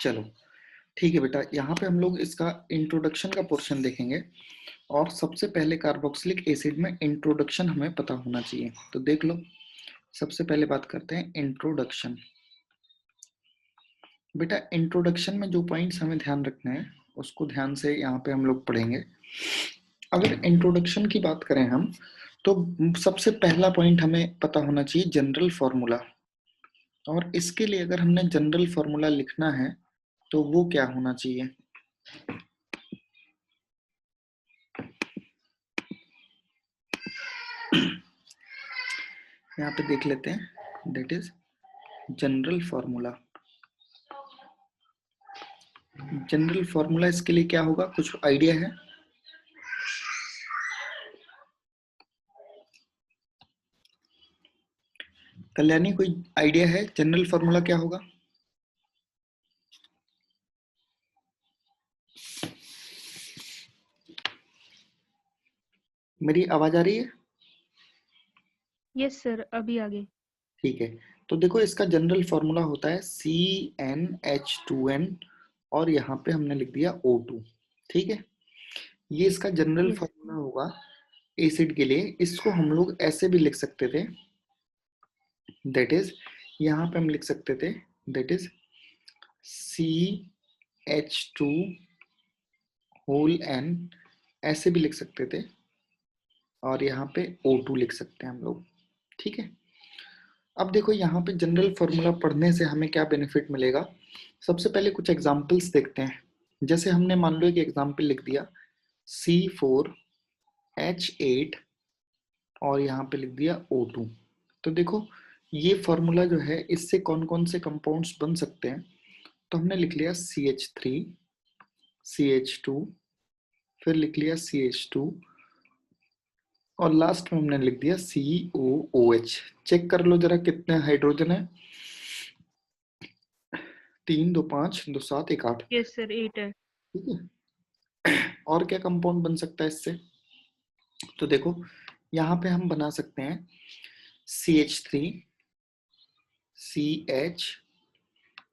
चलो ठीक है बेटा, यहाँ पे हम लोग इसका इंट्रोडक्शन का पोर्शन देखेंगे और सबसे पहले कार्बोक्सिलिक एसिड में इंट्रोडक्शन हमें पता होना चाहिए। तो देख लो, सबसे पहले बात करते हैं इंट्रोडक्शन। बेटा इंट्रोडक्शन में जो पॉइंट्स हमें ध्यान रखने हैं उसको ध्यान से यहाँ पे हम लोग पढ़ेंगे। अगर इंट्रोडक्शन की बात करें हम, तो सबसे पहला पॉइंट हमें पता होना चाहिए जनरल फॉर्मूला। और इसके लिए अगर हमने जनरल फॉर्मूला लिखना है तो वो क्या होना चाहिए? यहाँ पे देख लेते हैं, that is general formula. General formula इसके लिए क्या होगा, कुछ आइडिया है? कल्याणी कोई आइडिया है जनरल फॉर्मूला क्या होगा? मेरी आवाज आ रही है? यस सर, अभी आगे। ठीक है, तो देखो इसका जनरल फॉर्मूला होता है CnH2n और यहाँ पे हमने लिख दिया O2। ठीक है, ये इसका जनरल यस। फॉर्मूला होगा एसिड के लिए। इसको हम लोग ऐसे भी लिख सकते थे, दैट इज यहाँ पे हम लिख सकते थे that is CH2 whole n, ऐसे भी लिख सकते थे और यहाँ पे O2 लिख सकते हैं हम लोग। ठीक है, अब देखो यहाँ पे जनरल फॉर्मूला पढ़ने से हमें क्या बेनिफिट मिलेगा। सबसे पहले कुछ एग्जांपल्स देखते हैं। जैसे हमने मान लो एक एग्जांपल लिख दिया C4H8 और यहाँ पे लिख दिया O2। तो देखो ये फॉर्मूला जो है, इससे कौन कौन से कंपाउंड्स बन सकते हैं। तो हमने लिख लिया CH3, CH2, फिर लिख लिया CH2 और लास्ट में हमने लिख दिया COOH। चेक कर लो जरा कितने हाइड्रोजन है। 3 2 5 2 7 1 8। यस सर, 8 है। ठीक है, और क्या कंपाउंड बन सकता है इससे? तो देखो यहाँ पे हम बना सकते हैं CH3, CH,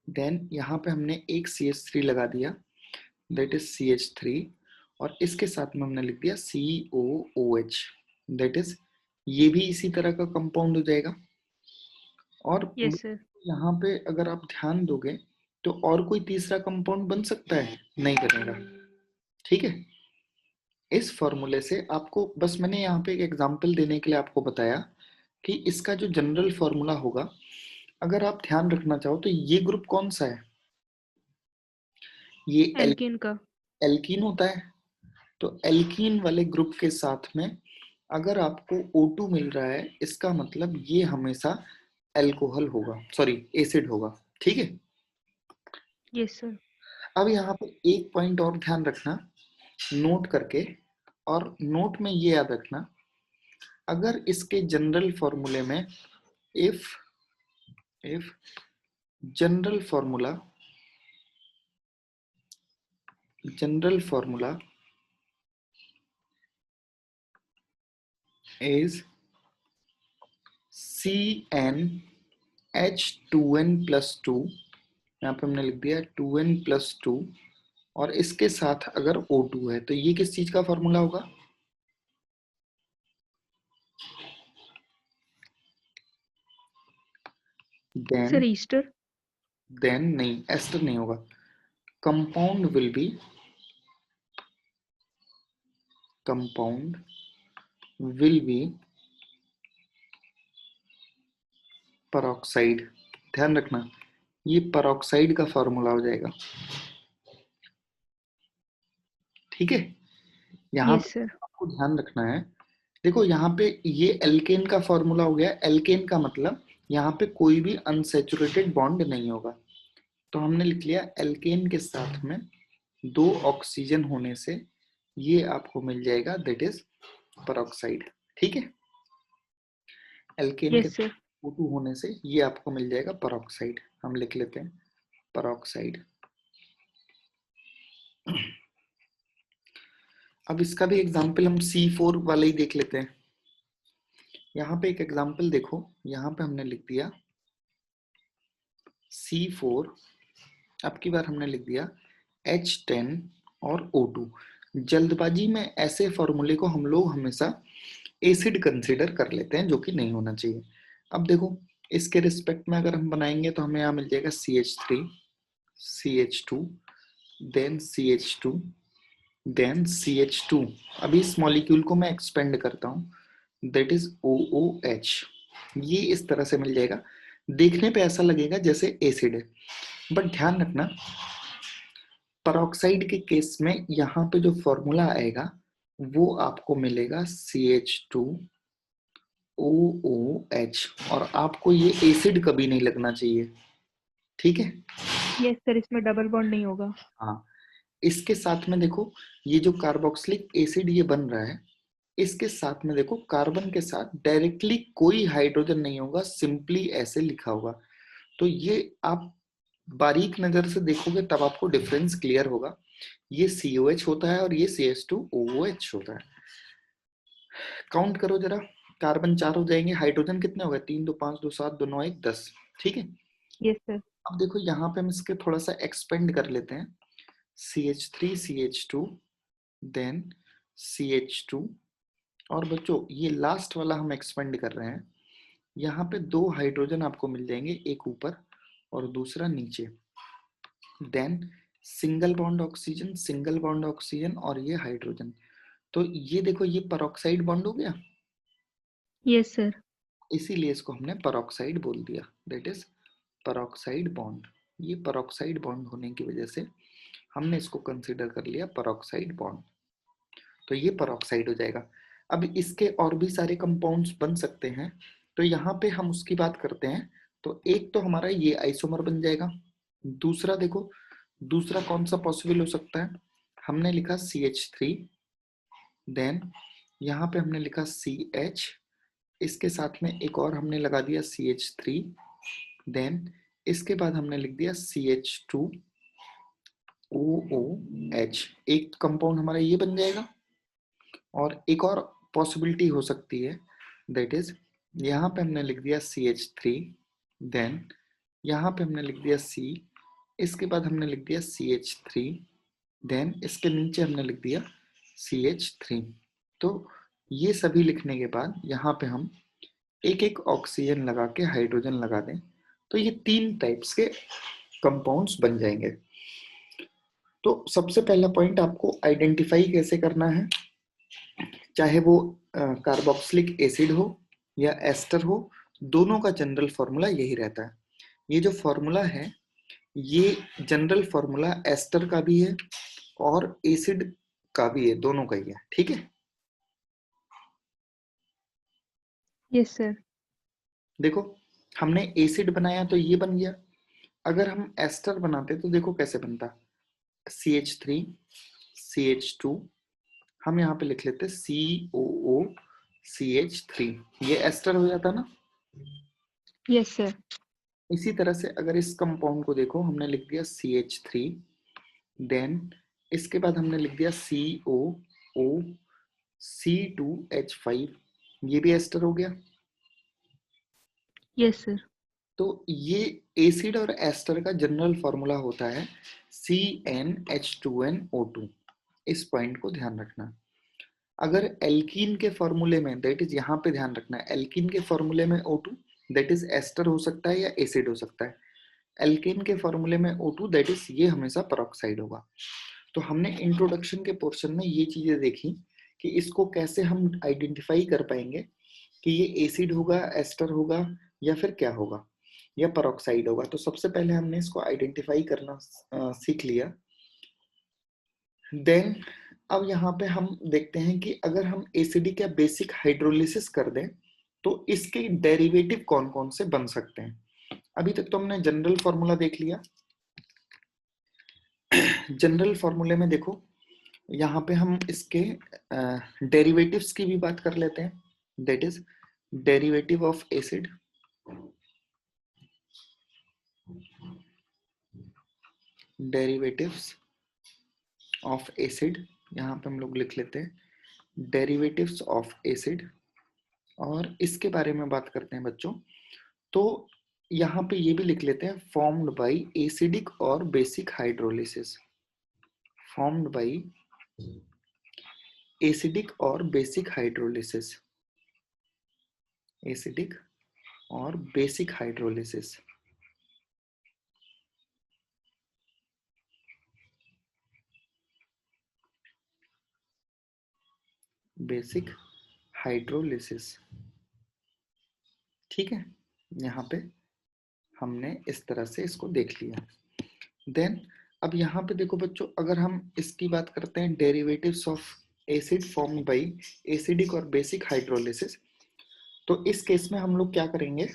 देन यहाँ पे हमने एक CH3 लगा दिया, दैट इज CH3 और इसके साथ में हमने लिख दिया COOH, दैट इज ये भी इसी तरह का कंपाउंड हो जाएगा। और यस सर। यहाँ पे अगर आप ध्यान दोगे तो और कोई तीसरा कंपाउंड बन सकता है? नहीं बनेगा। ठीक है, इस फॉर्मूले से आपको बस मैंने यहाँ पे एक एग्जांपल देने के लिए आपको बताया कि इसका जो जनरल फॉर्मूला होगा, अगर आप ध्यान रखना चाहो तो ये ग्रुप कौन सा है? ये एल्किन का। एल्कीन होता है। तो एल्कीन वाले ग्रुप के साथ में अगर आपको O2 मिल रहा है, इसका मतलब ये हमेशा एल्कोहल होगा, सॉरी एसिड होगा। ठीक है, यस सर। अब यहाँ पे एक पॉइंट और ध्यान रखना नोट करके, और नोट में ये याद रखना, अगर इसके जनरल फॉर्मूले में if general formula is CnH2n+2, यहाँ पे हमने लिख दिया 2n+2 और इसके साथ अगर O2 है तो ये किस चीज का फॉर्मूला होगा? Sir, then Easter. नहीं, एस्टर नहीं होगा। Compound will be peroxide। ध्यान रखना ये peroxide का फॉर्मूला हो जाएगा। ठीक है, यहाँ यस पे सर। आपको ध्यान रखना है, देखो यहाँ पे ये एल्केन का फॉर्मूला हो गया। एल्केन का मतलब यहाँ पे कोई भी अनसैचुरेटेड बॉन्ड नहीं होगा। तो हमने लिख लिया एल्केन के साथ में 2 ऑक्सीजन होने से ये आपको मिल जाएगा, दैट इज peroxide। ठीक है, एल्केन के यस सर। O2 होने से ये आपको मिल जाएगा peroxide। हम लिख लेते हैं peroxide। अब इसका भी एग्जाम्पल हम C4 वाले ही देख लेते हैं। यहाँ पे एक एग्जाम्पल देखो, यहाँ पे हमने लिख दिया C4 अब की बार हमने लिख दिया H10 और O2। जल्दबाजी में ऐसे फॉर्मूले को हम लोग हमेशा एसिड कंसीडर कर लेते हैं, जो कि नहीं होना चाहिए। अब देखो इसके रिस्पेक्ट में अगर हम बनाएंगे तो हमें यहाँ मिल जाएगा CH3, CH2, then CH2, then CH2। अभी इस मॉलिक्यूल को मैं एक्सपेंड करता हूँ, दैट इज OOH। ये इस तरह से मिल जाएगा, देखने पे ऐसा लगेगा जैसे एसिड है, बट ध्यान रखना पेरोक्साइड के केस में यहाँ पे जो फॉर्मूला आएगा वो आपको मिलेगा CH2OOH, और आपको ये एसिड कभी नहीं लगना चाहिए, ठीक है। यस सर, इसमें डबल बॉन्ड नहीं होगा। हाँ, इसके साथ में देखो ये जो कार्बोक्सिलिक एसिड ये बन रहा है, इसके साथ में देखो कार्बन के साथ डायरेक्टली कोई हाइड्रोजन नहीं होगा, सिंपली ऐसे लिखा होगा। तो ये आप बारीक नजर से देखोगे तब आपको डिफरेंस क्लियर होगा। ये COH होता है और ये CH2OOH होता है। काउंट करो जरा, कार्बन 4 हो जाएंगे, हाइड्रोजन कितने हो गए? 3 2 5 2 7 2 9 1 10, ठीक है। Yes sir. अब देखो यहाँ पे हम इसके थोड़ा सा एक्सपेंड कर लेते हैं, CH3 CH2 देन CH2, और बच्चों ये लास्ट वाला हम एक्सपेंड कर रहे हैं। यहाँ पे 2 हाइड्रोजन आपको मिल जाएंगे, एक ऊपर और दूसरा नीचे, then single bond oxygen, single bond oxygen, और ये हाइड्रोजन। तो ये देखो ये पेरोक्साइड बॉन्ड हो गया, यस सर। इसीलिए इसको हमने पेरोक्साइड बोल दिया, दैट इज पेरोक्साइड बॉन्ड। ये पेरोक्साइड बॉन्ड होने की वजह से हमने इसको कंसीडर कर लिया पेरोक्साइड बॉन्ड, तो ये पेरोक्साइड हो जाएगा। अब इसके और भी सारे कंपाउंड्स बन सकते हैं, तो यहाँ पे हम उसकी बात करते हैं। तो एक तो हमारा ये आइसोमर बन जाएगा, दूसरा देखो दूसरा कौन सा पॉसिबल हो सकता है, हमने लिखा CH3, देन यहाँ पे हमने लिखा CH, इसके साथ में एक और हमने लगा दिया CH3, देन इसके बाद हमने लिख दिया CH2OOH। एक कंपाउंड हमारा ये बन जाएगा, और एक और पॉसिबिलिटी हो सकती है, दैट इज यहाँ पे हमने लिख दिया CH3, देन यहाँ पे हमने लिख दिया C, इसके बाद हमने लिख दिया CH3, देन इसके नीचे हमने लिख दिया CH3। तो ये सभी लिखने के बाद यहाँ पे हम एक एक ऑक्सीजन लगा के हाइड्रोजन लगा दें, तो ये 3 टाइप्स के कंपाउंड्स बन जाएंगे। तो सबसे पहला पॉइंट आपको आइडेंटिफाई कैसे करना है, चाहे वो कार्बोक्सिलिक एसिड हो या एस्टर हो, दोनों का जनरल फॉर्मूला यही रहता है। ये जो फॉर्मूला है ये जनरल फॉर्मूला एस्टर का भी है और एसिड का भी है, दोनों का ही है, ठीक है। Yes sir. देखो हमने एसिड बनाया तो ये बन गया, अगर हम एस्टर बनाते तो देखो कैसे बनता, CH3 CH2, हम यहाँ पे लिख लेते COOCH3, ये एस्टर हो जाता ना। Yes sir. इसी तरह से अगर इस कंपाउंड को देखो, हमने लिख दिया CH3, देन इसके बाद हमने लिख दिया COOC2H5, ये भी एस्टर हो गया। Yes sir. तो ये एसिड और एस्टर का जनरल फॉर्मूला होता है CnH2nO2। इस पॉइंट को ध्यान रखना। अगर एल्कीन के फॉर्मूले में, दैट इज यहाँ पे ध्यान रखना है, एल्कीन के फॉर्मूले में O2 दैट इज एस्टर हो सकता है या एसिड हो सकता है। एल्केन के फॉर्मूले में O2 दैट इज ये हमेशा पेरोक्साइड होगा। तो हमने इंट्रोडक्शन के पोर्शन में ये चीजें देखी कि इसको कैसे हम आइडेंटिफाई कर पाएंगे कि ये एसिड होगा, एस्टर होगा, या फिर क्या होगा, या पेरोक्साइड होगा। तो सबसे पहले हमने इसको आइडेंटिफाई करना सीख लिया। देन अब यहाँ पे हम देखते हैं कि अगर हम एसिडिक या बेसिक हाइड्रोलिसिस कर दें तो इसके डेरिवेटिव कौन कौन से बन सकते हैं। अभी तक तो हमने जनरल फॉर्मूला देख लिया। जनरल फॉर्मूले में देखो यहाँ पे हम इसके डेरिवेटिव्स की भी बात कर लेते हैं, that is derivative of acid, derivatives of acid, यहाँ पे हम लोग लिख लेते हैं डेरिवेटिव्स ऑफ एसिड, और इसके बारे में बात करते हैं बच्चों। तो यहाँ पे ये भी लिख लेते हैं, फॉर्म्ड बाई एसिडिक और basic hydrolysis, formed by acidic और बेसिक हाइड्रोलिसिस, एसिडिक और बेसिक हाइड्रोलिसिस। बेसिक हाइड्रोलिसिस, ठीक है। यहाँ पे हमने इस तरह से इसको देख लिया। देन अब यहाँ पे देखो बच्चों, अगर हम इसकी बात करते हैं derivatives of acid formed by acidic और बेसिक हाइड्रोलिसिस, तो इस केस में हम लोग क्या करेंगे,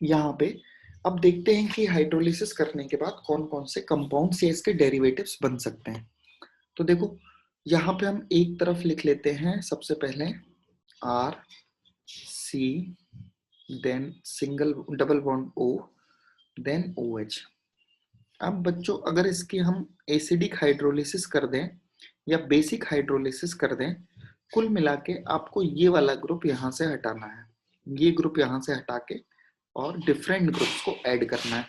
यहाँ पे अब देखते हैं कि हाइड्रोलिसिस करने के बाद कौन कौन से कंपाउंड्स या इसके डेरिवेटिव्स बन सकते हैं। तो देखो यहाँ पे हम एक तरफ लिख लेते हैं सबसे पहले R C, then single double bond O, then OH। अब बच्चों अगर इसकी हम एसिडिक हाइड्रोलिसिस कर दें या बेसिक हाइड्रोलिसिस कर दें, कुल मिला के आपको ये वाला ग्रुप यहाँ से हटाना है, ये ग्रुप यहाँ से हटा के और डिफरेंट ग्रुप्स को ऐड करना है।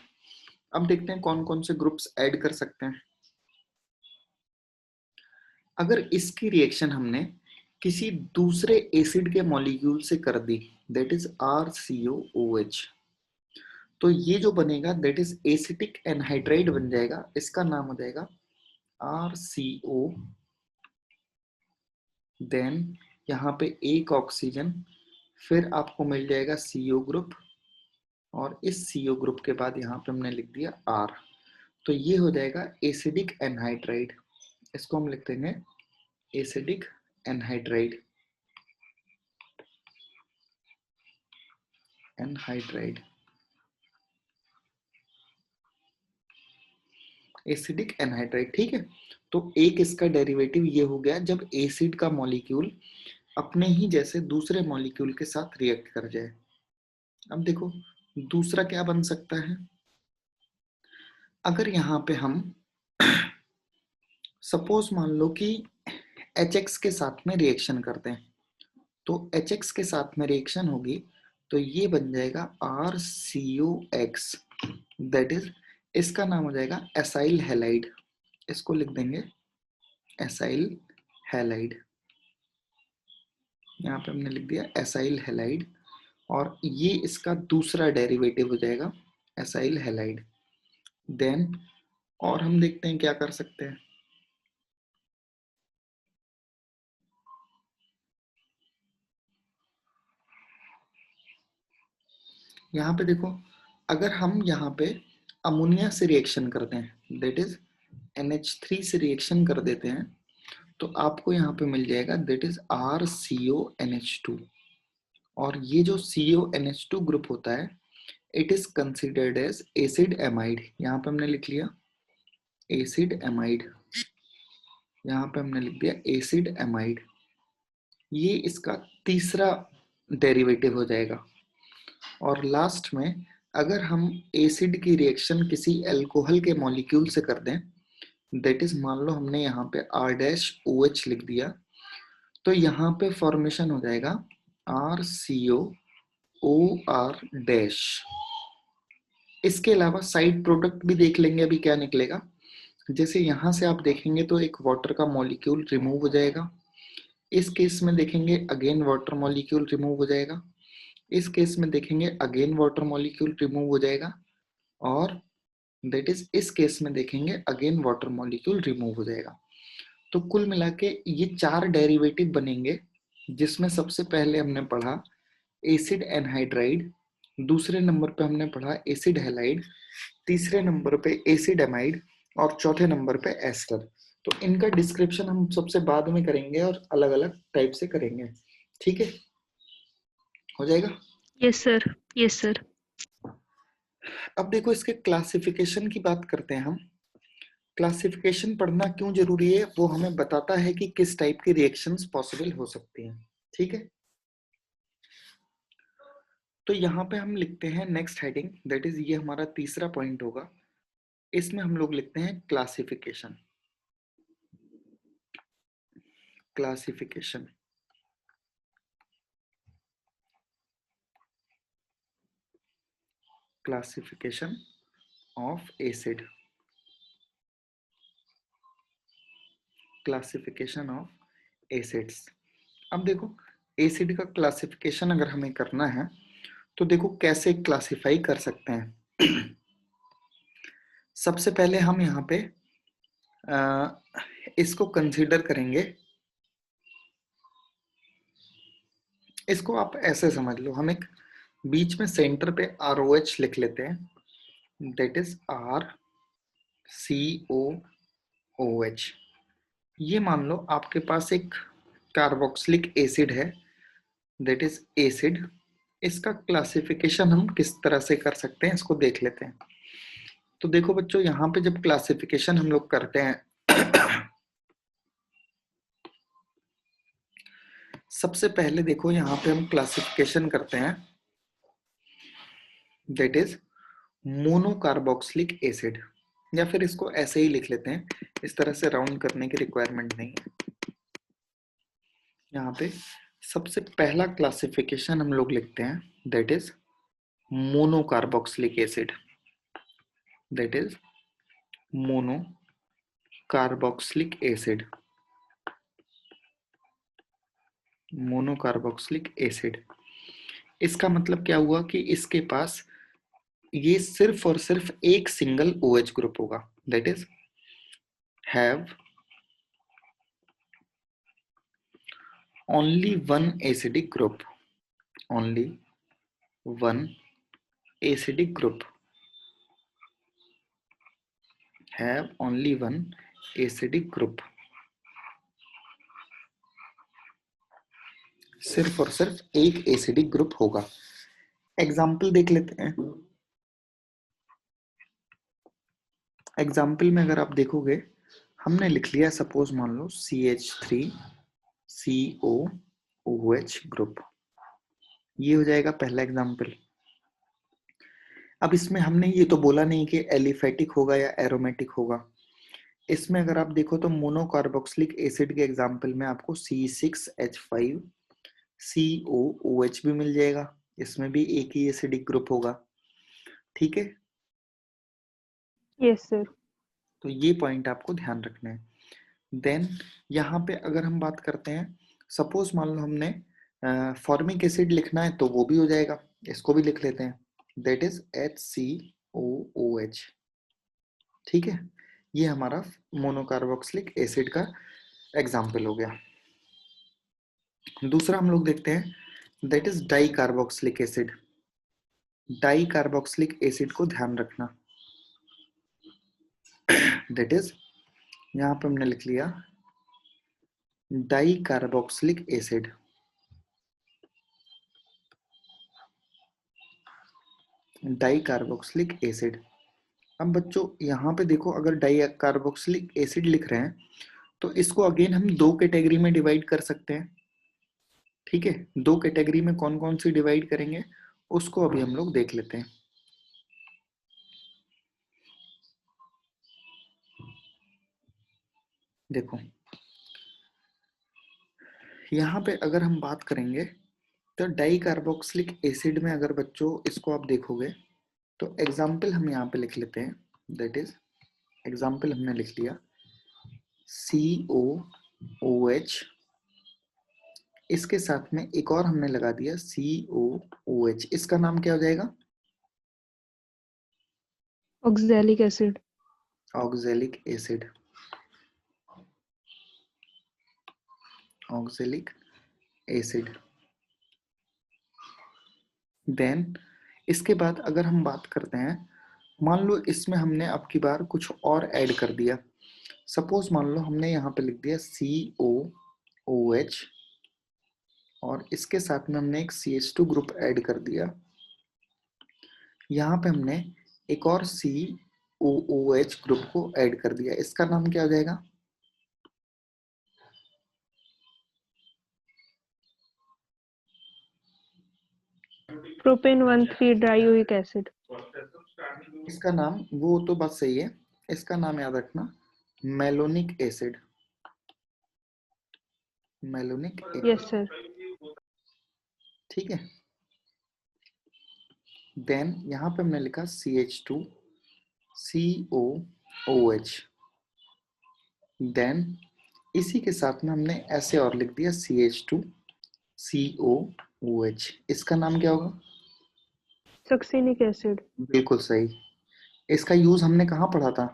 अब देखते हैं कौन कौन से ग्रुप्स ऐड कर सकते हैं। अगर इसकी रिएक्शन हमने किसी दूसरे एसिड के मॉलिक्यूल से कर दी, दैट इज RCOOH, तो ये जो बनेगा दैट इज एसिटिक एनहाइड्राइड बन जाएगा। इसका नाम हो जाएगा RCO, देन यहाँ पे एक ऑक्सीजन, फिर आपको मिल जाएगा CO ग्रुप, और इस CO ग्रुप के बाद यहाँ पे हमने लिख दिया R, तो ये हो जाएगा एसिडिक एनहाइड्राइड। इसको हम लिख देंगे acidic anhydride, anhydride, acidic anhydride, ठीक है। तो एक इसका डेरिवेटिव ये हो गया जब एसिड का मॉलिक्यूल अपने ही जैसे दूसरे मॉलिक्यूल के साथ रिएक्ट कर जाए। अब देखो दूसरा क्या बन सकता है, अगर यहाँ पे हम सपोज मान लो कि HX के साथ में रिएक्शन करते हैं, तो HX के साथ में रिएक्शन होगी तो ये बन जाएगा RCOX, दैट इज इसका नाम हो जाएगा एसाइल हैलाइड। इसको लिख देंगे एसाइल हैलाइड, यहाँ पे हमने लिख दिया एसाइल हैलाइड, और ये इसका दूसरा डेरिवेटिव हो जाएगा एसाइल हैलाइड। देन और हम देखते हैं क्या कर सकते हैं। यहाँ पे देखो अगर हम यहाँ पे अमोनिया से रिएक्शन करते हैं, दैट इज NH3 से रिएक्शन कर देते हैं, तो आपको यहाँ पे मिल जाएगा दैट इज RCONH2, और ये जो CONH2 ग्रुप होता है it is considered as acid amide. यहाँ पे हमने लिख लिया एसिड एमाइड, यहाँ पे हमने लिख दिया एसिड एमाइड, ये इसका तीसरा डेरिवेटिव हो जाएगा। और लास्ट में अगर हम एसिड की रिएक्शन किसी अल्कोहल के मॉलिक्यूल से कर दें, दैट इज मान लो हमने यहाँ पे R-OH लिख दिया, तो यहाँ पे फॉर्मेशन हो जाएगा RCOOR-। इसके अलावा साइड प्रोडक्ट भी देख लेंगे अभी क्या निकलेगा। जैसे यहाँ से आप देखेंगे तो एक वाटर का मॉलिक्यूल रिमूव हो जाएगा, इस केस में देखेंगे अगेन वाटर मॉलिक्यूल रिमूव हो जाएगा, इस केस में देखेंगे अगेन वाटर मॉलिक्यूल रिमूव हो जाएगा, और दैट इज इस केस में देखेंगे अगेन वाटर मॉलिक्यूल रिमूव हो जाएगा। तो कुल मिला के ये 4 डेरिवेटिव बनेंगे, जिसमें सबसे पहले हमने पढ़ा एसिड एनहाइड्राइड, दूसरे नंबर पे हमने पढ़ा एसिड हैलाइड, तीसरे नंबर पे एसिड एमाइड, और चौथे नंबर पे एस्टर। तो इनका डिस्क्रिप्शन हम सबसे बाद में करेंगे और अलग अलग टाइप से करेंगे, ठीक है, हो जाएगा। Yes sir, yes sir. अब देखो इसके क्लासिफिकेशन की बात करते हैं हम। क्लासिफिकेशन पढ़ना क्यों जरूरी है, वो हमें बताता है कि किस टाइप की रिएक्शंस पॉसिबल हो सकती हैं, ठीक है। तो यहाँ पे हम लिखते हैं नेक्स्ट हेडिंग, दैट इज ये हमारा तीसरा पॉइंट होगा, इसमें हम लोग लिखते हैं classification. Classification classification of acid, classification of acids. अब देखो एसिड का क्लासिफिकेशन अगर हमें करना है तो देखो कैसे क्लासिफाई कर सकते हैं। सबसे पहले हम यहाँ पे इसको कंसीडर करेंगे, इसको आप ऐसे समझ लो, हम एक बीच में सेंटर पे ROH लिख लेते हैं, दैट इज RCOOH। ये मान लो आपके पास एक कार्बोक्सिलिक एसिड है, दैट इज एसिड। इसका क्लासिफिकेशन हम किस तरह से कर सकते हैं इसको देख लेते हैं। तो देखो बच्चों, यहाँ पे जब क्लासिफिकेशन हम लोग करते हैं सबसे पहले देखो यहाँ पे हम क्लासिफिकेशन करते हैं, दैट इज मोनोकार्बोक्सिलिक एसिड, या फिर इसको ऐसे ही लिख लेते हैं, इस तरह से राउंड करने की रिक्वायरमेंट नहीं है। यहाँ पे सबसे पहला क्लासिफिकेशन हम लोग लिखते हैं, that is monocarboxylic acid, that is monocarboxylic acid, monocarboxylic acid. इसका मतलब क्या हुआ कि इसके पास ये सिर्फ और सिर्फ एक सिंगल OH ग्रुप होगा, that is have only one acidic group, only one acidic group, have only one acidic group, सिर्फ और सिर्फ एक एसिडिक ग्रुप होगा। एग्जाम्पल देख लेते हैं। एग्जाम्पल में अगर आप देखोगे, हमने लिख लिया, सपोज मान लो CH3COOH ग्रुप, ये हो जाएगा पहला एग्जाम्पल। अब इसमें हमने ये तो बोला नहीं कि एलिफेटिक होगा या एरोमेटिक होगा। इसमें अगर आप देखो तो मोनोकार्बोक्सिलिक एसिड के एग्जाम्पल में आपको C6H5COOH भी मिल जाएगा, इसमें भी एक ही एसिडिक ग्रुप होगा। ठीक है, यस सर। तो ये पॉइंट आपको ध्यान रखना है। देन यहाँ पे अगर हम बात करते हैं, सपोज मान लो हमने फॉर्मिक एसिड लिखना है तो वो भी हो जाएगा, इसको भी लिख लेते हैं, दैट इज HCOOH। ठीक है, ये हमारा मोनोकार्बोक्सिलिक एसिड का एग्जाम्पल हो गया। दूसरा हम लोग देखते हैं, that is di carboxylic acid. Di carboxylic acid को ध्यान रखना, दैट इज यहाँ पे हमने लिख लिया di carboxylic acid. Di carboxylic acid. अब बच्चों यहाँ पे देखो, अगर डाई कार्बोक्सिलिक एसिड लिख रहे हैं तो इसको अगेन हम दो कैटेगरी में डिवाइड कर सकते हैं। ठीक है, दो कैटेगरी में कौन कौन सी डिवाइड करेंगे उसको अभी हम लोग देख लेते हैं। देखो यहाँ पे अगर हम बात करेंगे तो डाई कार्बोक्सिलिक एसिड में अगर बच्चों इसको आप देखोगे तो एग्जाम्पल हम यहाँ पे लिख लेते हैं, दैट इज एग्जाम्पल हमने लिख लिया COOH, इसके साथ में एक और हमने लगा दिया COOH, इसका नाम क्या हो जाएगा? Oxalic acid. Oxalic acid, oxalic acid. Then इसके बाद अगर हम बात करते हैं, मान लो इसमें हमने अब की बार कुछ और ऐड कर दिया, सपोज मान लो हमने यहाँ पे लिख दिया COOH और इसके साथ में हमने एक CH2 ग्रुप ऐड कर दिया, यहाँ पे हमने एक और COOH ग्रुप को ऐड कर दिया, इसका नाम क्या हो जाएगा? Propane 1,3 dioic acid. इसका नाम, वो तो बात सही है, इसका नाम याद रखना malonic acid, malonic yes acid. Sir. ठीक है, देन यहाँ पे हमने लिखा CH2 COOH। देन इसी के साथ में हमने ऐसे और लिख दिया CH2 COOH। इसका नाम क्या होगा? Succinic acid. बिल्कुल सही। इसका यूज हमने कहाँ पढ़ा था?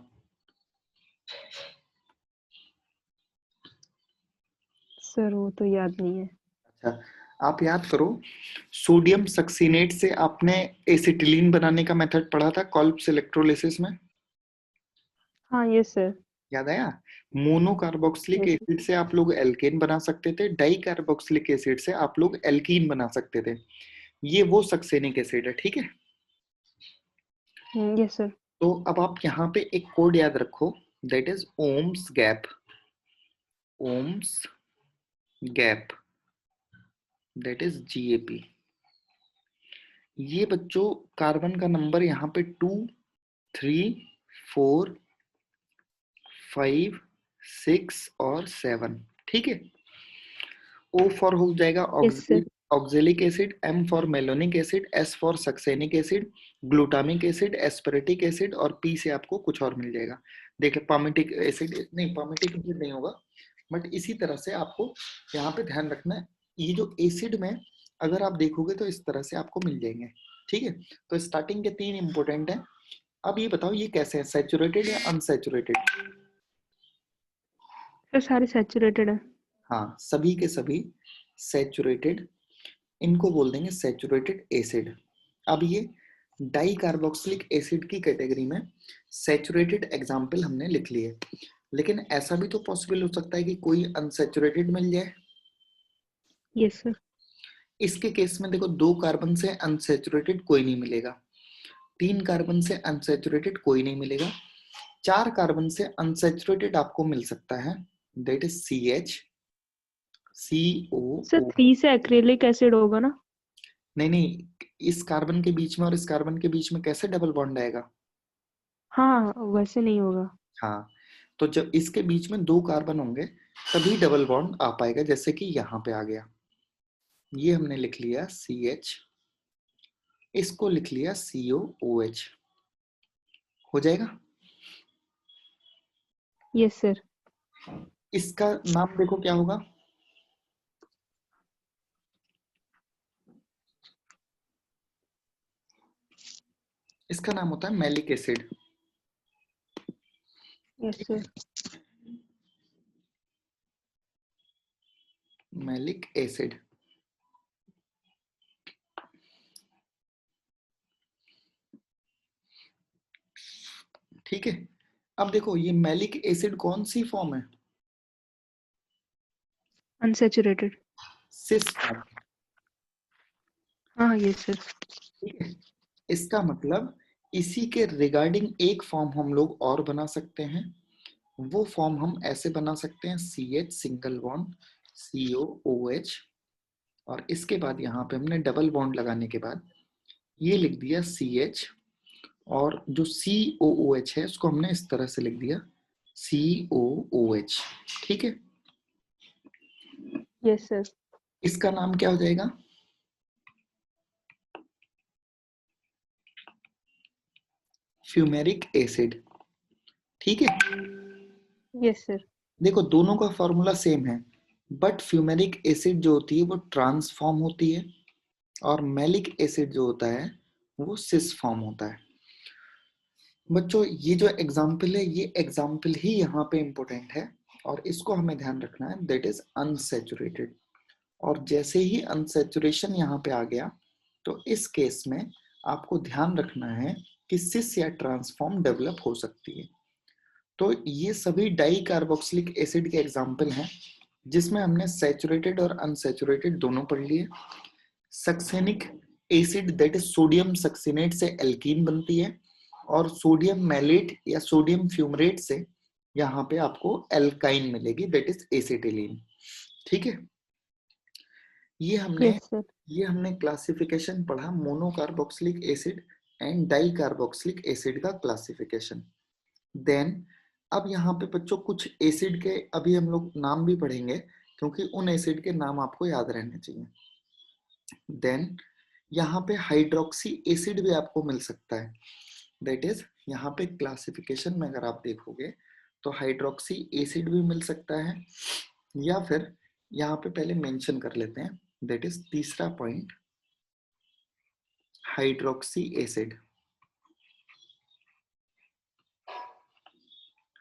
सर वो तो याद नहीं है। अच्छा, आप याद करो, सोडियम सक्सीनेट से आपने एसिटिलीन बनाने का मेथड पढ़ा था कॉल्प्स इलेक्ट्रोलिसिस में। हाँ यस सर। याद आया? मोनो कार्बोक्सिलिक यस एसिड से आप लोग एल्केन बना सकते थे, डाई कार्बोक्सिलिक एसिड से आप लोग एल्कीन बना सकते थे। ये वो सक्सेनिक एसिड है, ठीक है। Yes sir. तो अब आप यहाँ पे एक कोड याद रखो, that is OMS gap. OMS gap, that is GAP। ये बच्चों कार्बन का नंबर यहाँ पे 2, 3, 4, 5, 6 और 7, ठीक है। O फॉर हो जाएगा yes sir. Oxalic acid, M for malonic acid, S for succinic acid, glutamic acid, aspartic acid और P से आपको कुछ और मिल जाएगा। देखिए पामिटिक एसिड नहीं, पामिटिक एसिड नहीं होगा, बट इसी तरह से आपको यहाँ पे ध्यान रखना है। ये जो एसिड में अगर आप देखोगे तो इस तरह से आपको मिल जाएंगे, ठीक है। तो स्टार्टिंग के 3 इंपॉर्टेंट है। अब ये बताओ ये कैसे है, सैचुरेटेड या अनसैचुरेटेड? सर सारे सैचुरेटेड है। हाँ, सभी के सभी सैचुरेटेड, इनको बोल देंगे सैचुरेटेड एसिड। अब ये डाई कार्बोक्सिलिक एसिड की कैटेगरी में सैचुरेटेड एग्जाम्पल हमने लिख लिए, लेकिन ऐसा भी तो पॉसिबल हो सकता है कि कोई अनसैचुरेटेड मिल जाए। Yes sir. इसके केस में देखो, 2 कार्बन से अनसैचुरेटेड कोई नहीं मिलेगा, 3 कार्बन से अनसैचुरेटेड कोई नहीं मिलेगा, 4 कार्बन से अनसैचुरेटेड आपको मिल सकता है, that is CH sir COO। 3 से एक्रिलिक एसिड होगा ना? नहीं नहीं, इस कार्बन के बीच में और इस कार्बन के बीच में कैसे डबल बॉन्ड आएगा? हाँ वैसे नहीं होगा। हाँ, तो जब इसके बीच में 2 कार्बन होंगे तभी डबल बॉन्ड आ पाएगा, जैसे कि यहाँ पे आ गया। ये हमने लिख लिया CH, इसको लिख लिया COOH, हो जाएगा। Yes sir. इसका नाम देखो क्या होगा? इसका नाम होता है मैलिक एसिड। यस ठीक है, सर। Malic acid. ठीक है, अब देखो ये मैलिक एसिड कौन सी फॉर्म है? अनसैचुरेटेड। Cis form. हाँ यस सर। ठीक है, इसका मतलब इसी के रिगार्डिंग एक फॉर्म हम लोग और बना सकते हैं। वो फॉर्म हम ऐसे बना सकते हैं, CH सिंगल बॉन्ड COOH, और इसके बाद यहाँ पे हमने डबल बॉन्ड लगाने के बाद ये लिख दिया CH, और जो COOH है उसको हमने इस तरह से लिख दिया COOH। ठीक है, यस सर। इसका नाम क्या हो जाएगा? Fumaric acid. ठीक है, यस सर। देखो दोनों का फॉर्मूला सेम है, बट फ्यूमेरिक एसिड जो होती है वो ट्रांसफॉर्म होती है, और मैलिक एसिड जो होता है वो सिस फॉर्म होता है। बच्चों ये जो एग्जाम्पल है, ये एग्जाम्पल ही यहाँ पे इम्पोर्टेंट है, और इसको हमें ध्यान रखना है, दैट इज अनसैचुरेटेड। और जैसे ही अनसैचुरेशन यहाँ पे आ गया, तो इस केस में आपको ध्यान रखना है कि सिस या ट्रांसफॉर्म डेवलप हो सकती है। तो ये सभी डाई कार्बोक्सिलिक एसिड के एग्जाम्पल हैं, जिसमें हमने सैचुरेटेड और अनसैचुरेटेड दोनों पढ़ लिए। Succinic acid that is sodium succinate से एल्कीन बनती है, और सोडियम मैलेट या सोडियम फ्यूमरेट से यहाँ पे आपको एल्काइन मिलेगी, दैट इज एसिटिलीन। ठीक है, ये हमने यस सर। ये हमने क्लासिफिकेशन पढ़ा, monocarboxylic acid and di carboxylic acid का क्लासिफिकेशन। देन अब यहाँ पे बच्चों कुछ एसिड के अभी हम लोग नाम भी पढ़ेंगे, क्योंकि उन एसिड के नाम आपको याद रहने चाहिए। देन यहाँ पे हाइड्रोक्सी एसिड भी आपको मिल सकता है, दैट इज यहाँ पे क्लासिफिकेशन में अगर आप देखोगे तो हाइड्रोक्सी एसिड भी मिल सकता है, या फिर यहाँ पे पहले मेंशन कर लेते हैं, दैट इज तीसरा point, hydroxy acid,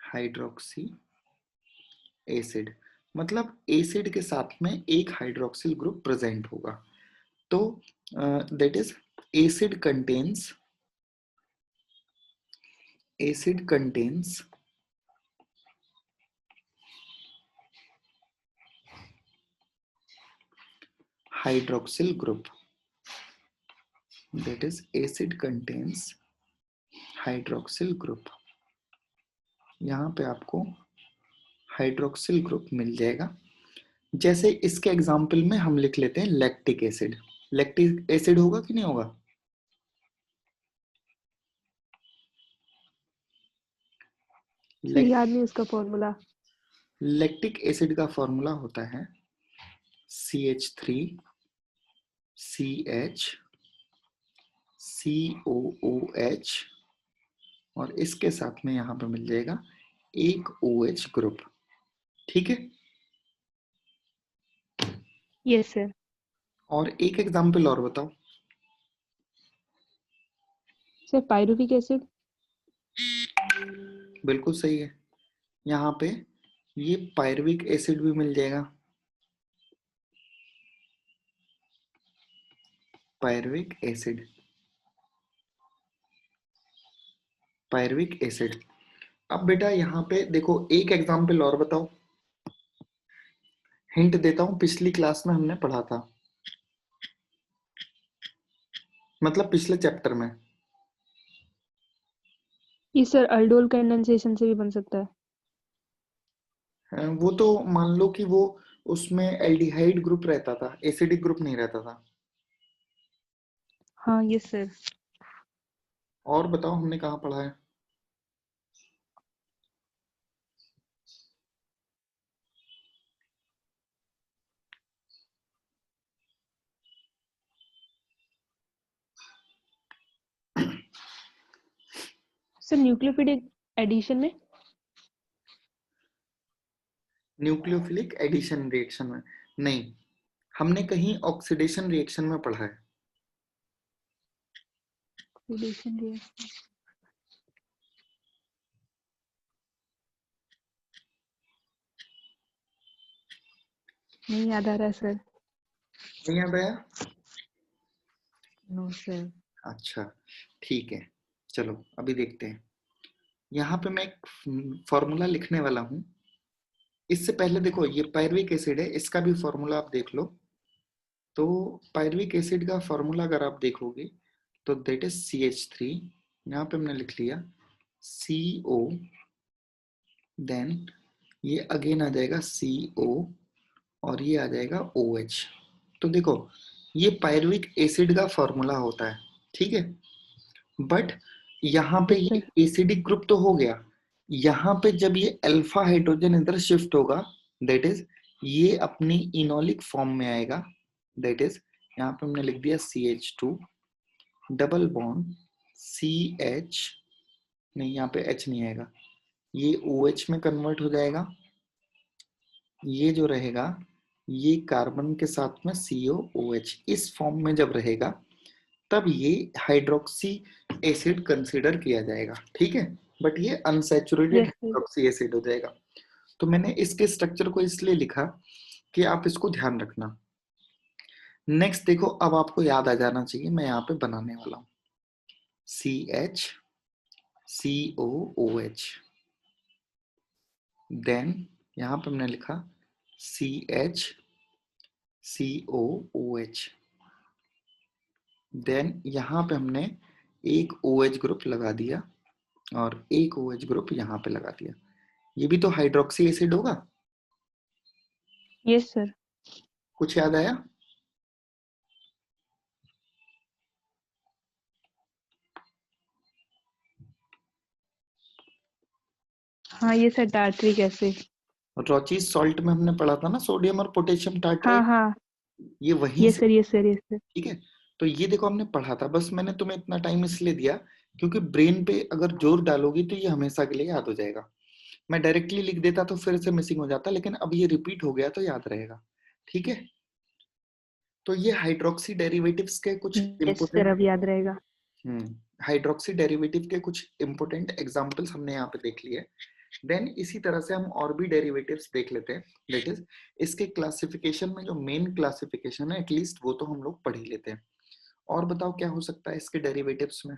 hydroxy acid मतलब एसिड के साथ में एक हाइड्रोक्सिल ग्रुप प्रेजेंट होगा। तो that is acid contains hydroxyl group, that is acid contains hydroxyl group। यहाँ पे आपको हाइड्रोक्सिल ग्रुप मिल जाएगा। जैसे इसके एग्जाम्पल में हम लिख लेते हैं लैक्टिक एसिड। लैक्टिक एसिड होगा कि नहीं होगा? याद नहीं उसका फॉर्मूला। लैक्टिक एसिड का फॉर्मूला होता है CH3CH COOH और इसके साथ में यहाँ पे मिल जाएगा एक OH ग्रुप। ठीक है, यस सर। और एक एग्जाम्पल और बताओ। Sir pyruvic acid. बिल्कुल सही है, यहाँ पे ये पायरुविक एसिड भी मिल जाएगा, पायरुविक एसिड, पायरुविक एसिड। अब बेटा यहाँ पे देखो एक एग्जाम्पल और बताओ, हिंट देता हूं, पिछली क्लास में हमने पढ़ा था, मतलब पिछले चैप्टर में। ये सर अल्डोल कंडेंसेशन से भी बन सकता है। वो तो मान लो कि वो उसमें एल्डिहाइड ग्रुप रहता था, एसिडिक ग्रुप नहीं रहता था। हाँ यस सर। और बताओ हमने कहाँ पढ़ा है? सर न्यूक्लियोफिलिक एडिशन में। न्यूक्लियोफिलिक एडिशन रिएक्शन में नहीं, हमने कहीं ऑक्सीडेशन रिएक्शन में पढ़ा है। ऑक्सीडेशन रिएक्शन नहीं याद आ रहा सर। नहीं याद आया? No sir. अच्छा ठीक है, चलो अभी देखते हैं। यहाँ पे मैं एक फॉर्मूला लिखने वाला हूँ। इससे पहले देखो ये पायरुविक एसिड है, इसका भी फॉर्मूला आप देख लो। तो पायरुविक एसिड का फॉर्मूला अगर आप देखोगे तो दैट इज CH3, यहाँ पे हमने लिख लिया CO, देन ये अगेन आ जाएगा CO और ये आ जाएगा OH। तो देखो ये पायरुविक एसिड का फॉर्मूला होता है, ठीक है। बट यहाँ पे यस ये सर। एसिडिक ग्रुप तो हो गया, यहाँ पे जब ये अल्फा हाइड्रोजन इधर शिफ्ट होगा, दैट इज ये अपनी इनोलिक फॉर्म में आएगा, दैट इज यहाँ पे हमने लिख दिया CH2 डबल बॉन्ड CH, नहीं यहाँ पे H नहीं आएगा, ये OH में कन्वर्ट हो जाएगा, ये जो रहेगा ये कार्बन के साथ में COOH इस फॉर्म में जब रहेगा तब ये हाइड्रोक्सी एसिड कंसीडर किया जाएगा, ठीक है। बट ये unsaturated yes sir. Hydroxy acid हो जाएगा। तो मैंने इसके स्ट्रक्चर को इसलिए लिखा कि आप इसको ध्यान रखना। नेक्स्ट देखो, अब आपको याद आ जाना चाहिए, मैं यहाँ पे बनाने वाला हूँ CH COOH, देन यहाँ पे हमने लिखा CH COOH, देन यहाँ पे हमने एक OH ग्रुप लगा दिया और एक OH ग्रुप यहाँ पे लगा दिया। ये भी तो हाइड्रोक्सी एसिड होगा। Yes sir. कुछ याद आया? हाँ ये सर टार्ट्रिक एसिड। रोचीज सॉल्ट में हमने पढ़ा था ना, सोडियम और पोटेशियम हाँ टार्ट्राइड, हाँ ये वहीं यस से, sir yes sir yes sir. ठीक है। तो ये देखो हमने पढ़ा था, बस मैंने तुम्हें इतना टाइम इसलिए दिया क्योंकि ब्रेन पे अगर जोर डालोगी तो ये हमेशा के लिए याद हो जाएगा। मैं डायरेक्टली लिख देता तो फिर से मिसिंग हो जाता, लेकिन अब ये रिपीट हो गया तो याद रहेगा। ठीक है, तो ये हाइड्रोक्सी डेरिवेटिव्स के कुछ यस सर, इंपोर्टेंट अब याद रहेगा। हाइड्रोक्सी डेरिवेटिव के कुछ इंपोर्टेंट एग्जांपल्स हमने यहाँ पे देख लिए। देन इसी तरह से हम और भी डेरिवेटिव्स देख लेते हैं। दैट इज इसके क्लासिफिकेशन में जो मेन क्लासिफिकेशन है एटलीस्ट वो तो हम लोग पढ़ ही लेते हैं। और बताओ क्या हो सकता है इसके डेरिवेटिव्स में?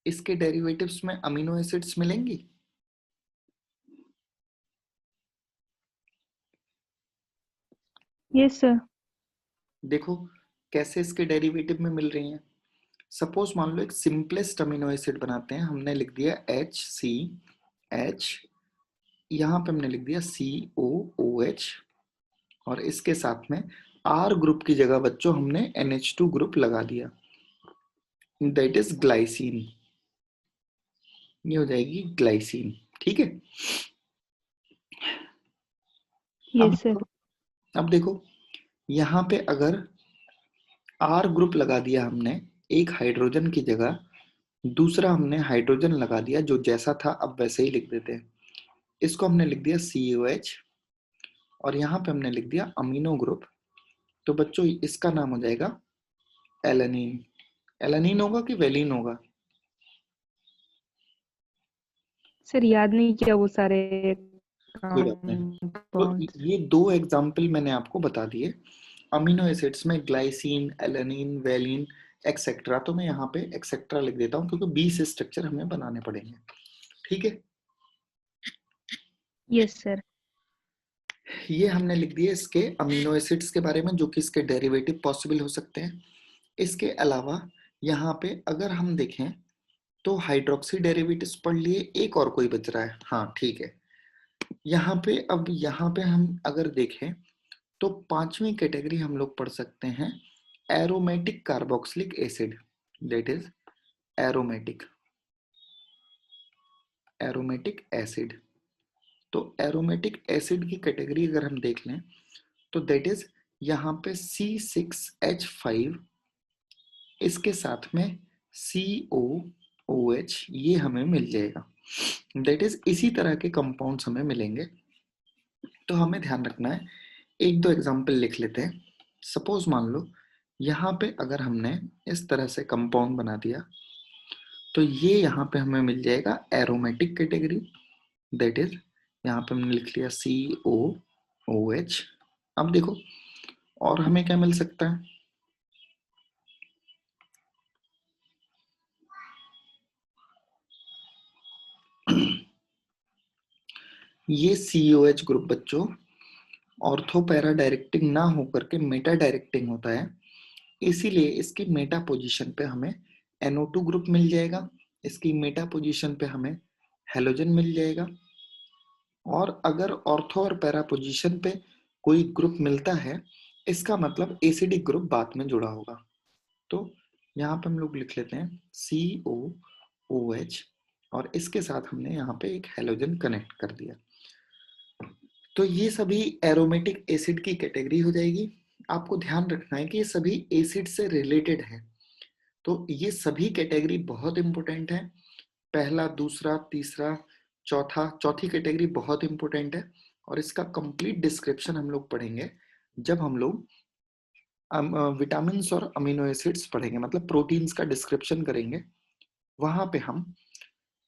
इसके डेरिवेटिव्स में अमीनो एसिड्स मिलेंगी? Yes sir. देखो कैसे इसके डेरिवेटिव में मिल रही हैं। सपोज मान लो एक सिंपलेस्ट अमीनो एसिड बनाते हैं, हमने लिख दिया HCH, यहाँ पे हमने लिख दिया COOH, और इसके साथ में R ग्रुप की जगह बच्चों हमने NH2 ग्रुप लगा दिया, दैट इज ग्लाइसिन। ये हो जाएगी ग्लाइसिन। ठीक है, यस सर। अब देखो यहाँ पे अगर R ग्रुप लगा दिया हमने एक हाइड्रोजन की जगह, दूसरा हमने हाइड्रोजन लगा दिया जो जैसा था अब वैसे ही लिख देते हैं, इसको हमने लिख दिया COH, और यहाँ पे हमने लिख दिया अमीनो ग्रुप, तो बच्चों इसका नाम हो जाएगा एलानीन। एलानीन होगा कि वेलिन होगा? सर याद नहीं किया वो सारे कोई बात नहीं। तो कंपाउंड्स। ये दो एग्जाम्पल मैंने आपको बता दिए अमीनो एसिड्स में, ग्लाइसिन, एलानीन, वेलिन एक्सेट्रा। तो मैं यहाँ पे एक्सेट्रा लिख देता हूँ क्योंकि 20 स्ट्रक्चर हमें बनाने पड़ेंगे। ठीक है, यस सर। ये हमने लिख दिए इसके अमीनो एसिड्स के बारे में जो कि इसके डेरिवेटिव पॉसिबल हो सकते हैं। इसके अलावा यहाँ पे अगर हम देखें तो हाइड्रोक्सी डेरिवेटिव्स पढ़ लिए, एक और कोई बच रहा है। हाँ ठीक है, यहाँ पे अब यहाँ पे हम अगर देखें तो पांचवी कैटेगरी हम लोग पढ़ सकते हैं aromatic carboxylic acid, that is aromatic aromatic acid. तो एरोमेटिक एसिड की कैटेगरी अगर हम देख लें तो दैट इज यहाँ पे C6H5, इसके साथ में COOH, ये हमें मिल जाएगा। दैट इज इसी तरह के कंपाउंड्स हमें मिलेंगे। तो हमें ध्यान रखना है, एक दो एग्जांपल लिख लेते हैं। सपोज मान लो यहाँ पे अगर हमने इस तरह से कंपाउंड बना दिया तो ये यहाँ पे हमें मिल जाएगा एरोमेटिक कैटेगरी, दैट इज यहाँ पे हमने लिख लिया COOH। अब देखो और हमें क्या मिल सकता है, ये COH ग्रुप बच्चों ऑर्थो पैरा डायरेक्टिंग ना होकर के मेटा डायरेक्टिंग होता है, इसीलिए इसकी मेटा पोजीशन पे हमें NO2 ग्रुप मिल जाएगा, इसकी मेटा पोजीशन पे हमें हेलोजन मिल जाएगा। और अगर ऑर्थो और पैरा पोजीशन पे कोई ग्रुप मिलता है इसका मतलब एसिडिक ग्रुप बाद में जुड़ा होगा। तो यहाँ पे हम लोग लिख लेते हैं COOH, और इसके साथ हमने यहाँ पे एक हेलोजन कनेक्ट कर दिया। तो ये सभी एरोमेटिक एसिड की कैटेगरी हो जाएगी। आपको ध्यान रखना है कि ये सभी एसिड से रिलेटेड है, तो ये सभी कैटेगरी बहुत इंपॉर्टेंट है। पहला, दूसरा, तीसरा, चौथी कैटेगरी बहुत इंपॉर्टेंट है, और इसका कंप्लीट डिस्क्रिप्शन हम लोग पढ़ेंगे जब हम लोग विटामिन और अमीनो एसिड्स पढ़ेंगे, मतलब प्रोटीन्स का डिस्क्रिप्शन करेंगे। वहां पे हम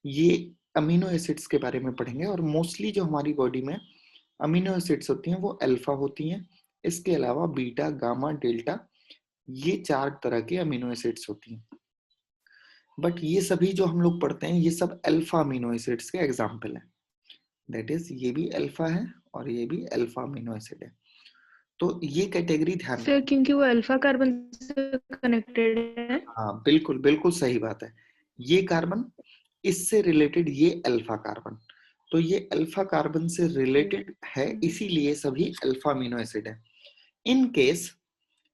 ये अमीनो एसिड्स के बारे में पढ़ेंगे, और मोस्टली जो हमारी बॉडी में अमीनो एसिड्स होती हैं वो अल्फा होती हैं, इसके अलावा बीटा, गामा, डेल्टा, ये 4 तरह के अमीनो एसिड्स होती हैं। बट ये सभी जो हम लोग पढ़ते हैं ये सब अल्फा अमीनो एसिड्स के एग्जाम्पल हैं, दैट इज ये भी अल्फा है और ये भी अल्फा अमीनो एसिड है। तो ये कैटेगरी ध्यान सर रखना। क्योंकि वो अल्फा कार्बन से कनेक्टेड है। हाँ बिल्कुल बिल्कुल सही बात है, ये कार्बन इससे रिलेटेड, ये अल्फा कार्बन, तो ये अल्फा कार्बन से रिलेटेड है, इसीलिए सभी अल्फा अमीनो एसिड है। इन केस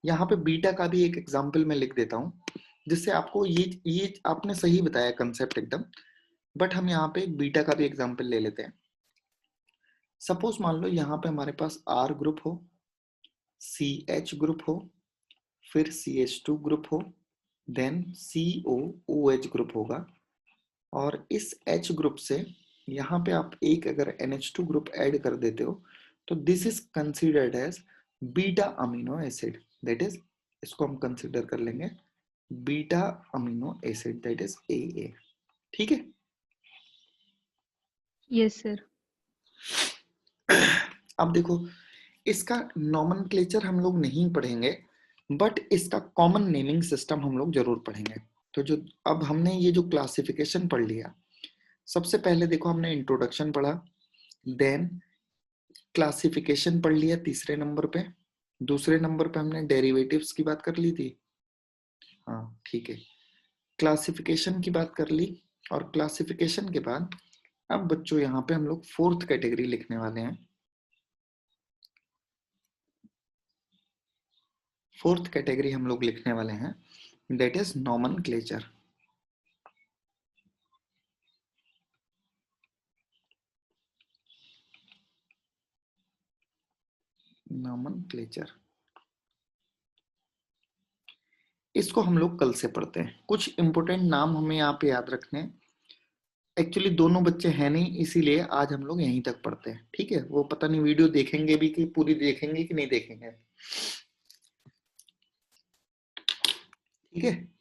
यहाँ पे बीटा का भी एक एग्जाम्पल मैं लिख देता हूँ, जिससे आपको ये आपने सही बताया कंसेप्ट एकदम, बट हम यहाँ पे बीटा का भी एग्जाम्पल ले लेते हैं। सपोज मान लो यहाँ पे हमारे पास R ग्रुप हो, CH ग्रुप हो, फिर CH2 ग्रुप हो, देन COOH ग्रुप होगा, और इस H ग्रुप से यहाँ पे आप एक अगर NH2 ग्रुप ऐड कर देते हो तो this is considered as beta amino acid, that is, इसको हम कंसिडर कर लेंगे beta amino acid, that is AA। ठीक है, यस सर। अब देखो इसका नॉमेनक्लेचर हम लोग नहीं पढ़ेंगे, बट इसका कॉमन नेमिंग सिस्टम हम लोग जरूर पढ़ेंगे। तो जो अब हमने ये जो क्लासिफिकेशन पढ़ लिया, सबसे पहले देखो हमने इंट्रोडक्शन पढ़ा, देन क्लासिफिकेशन पढ़ लिया तीसरे नंबर पे, दूसरे नंबर पे हमने डेरिवेटिव्स की बात कर ली थी, हाँ ठीक है, क्लासिफिकेशन की बात कर ली, और क्लासिफिकेशन के बाद अब बच्चों यहाँ पे हम लोग फोर्थ कैटेगरी लिखने वाले हैं। फोर्थ कैटेगरी हम लोग लिखने वाले हैं, दैट इज नॉमेनक्लेचर। नॉमेनक्लेचर इसको हम लोग कल से पढ़ते हैं। कुछ इंपोर्टेंट नाम हमें यहाँ पे याद रखने हैं। एक्चुअली दोनों बच्चे हैं नहीं, इसीलिए आज हम लोग यहीं तक पढ़ते हैं, ठीक है। वो पता नहीं वीडियो देखेंगे भी कि पूरी देखेंगे कि नहीं देखेंगे, ठीक है।